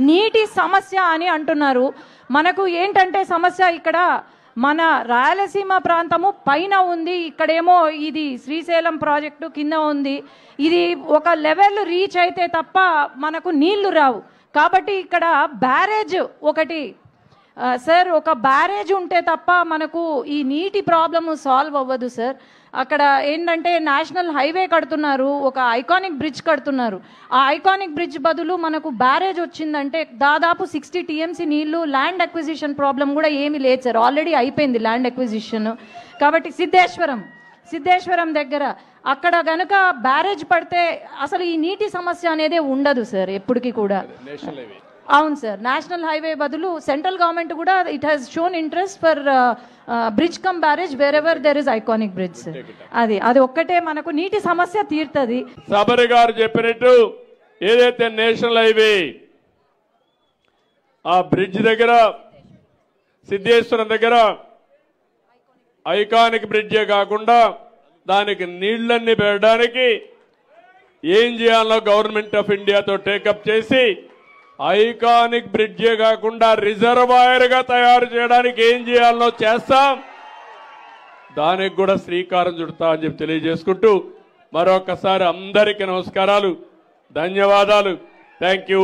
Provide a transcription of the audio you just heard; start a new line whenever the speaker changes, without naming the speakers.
నీటి సమస్య అని అంటున్నారు. మనకు ఏంటంటే సమస్య ఇక్కడ మన రాయలసీమ ప్రాంతము పైన ఉంది, ఇక్కడేమో ఇది శ్రీశైలం ప్రాజెక్టు కింద ఉంది. ఇది ఒక లెవెల్ రీచ్ అయితే తప్ప మనకు నీళ్లు రావు. కాబట్టి ఇక్కడ బ్యారేజ్ ఒకటి సార్, ఒక బ్యారేజ్ ఉంటే తప్ప మనకు ఈ నీటి ప్రాబ్లము సాల్వ్ అవ్వదు సార్. అక్కడ ఏంటంటే నేషనల్ హైవే కడుతున్నారు, ఒక ఐకానిక్ బ్రిడ్జ్ కడుతున్నారు. ఆ ఐకానిక్ బ్రిడ్జ్ బదులు మనకు బ్యారేజ్ వచ్చిందంటే దాదాపు 60 TMC నీళ్లు. ల్యాండ్ అక్విజిషన్ ప్రాబ్లం కూడా ఏమీ లేదు సార్, ఆల్రెడీ అయిపోయింది ల్యాండ్ అక్విజిషన్. కాబట్టి సిద్ధేశ్వరం దగ్గర అక్కడ గనుక బ్యారేజ్ పడితే అసలు ఈ నీటి సమస్య అనేది ఉండదు సార్ ఎప్పటికీ కూడా. అవును సార్, నేషనల్ హైవే బదులు సెంట్రల్ గవర్నమెంట్ కూడా it has shown interest for bridge come barrage wear ever there is iconic bridge. అది ఒక్కటే మనకు నీటి సమస్య తీరుతుంది.
సబరి గారు చెప్పినట్టు ఏదైతే నేషనల్ హైవే ఆ బ్రిడ్జ్ దగ్గర సిద్ధేశ్వరం దగ్గర ఐకానిక్ బ్రిడ్జే కాకుండా దానికి నీళ్లన్నీ పెట్టడానికి ఏం చేయాలో గవర్నమెంట్ ఆఫ్ ఇండియాతో టేకప్ చేసి ఐకానిక్ బ్రిడ్జే కాకుండా రిజర్వాయర్ గా తయారు చేయడానికి ఏం చేయాలో చేస్తాం. దానికి కూడా శ్రీకారం చుడతా అని చెప్పి తెలియజేసుకుంటూ మరొకసారి అందరికీ నమస్కారాలు, ధన్యవాదాలు. Thank you.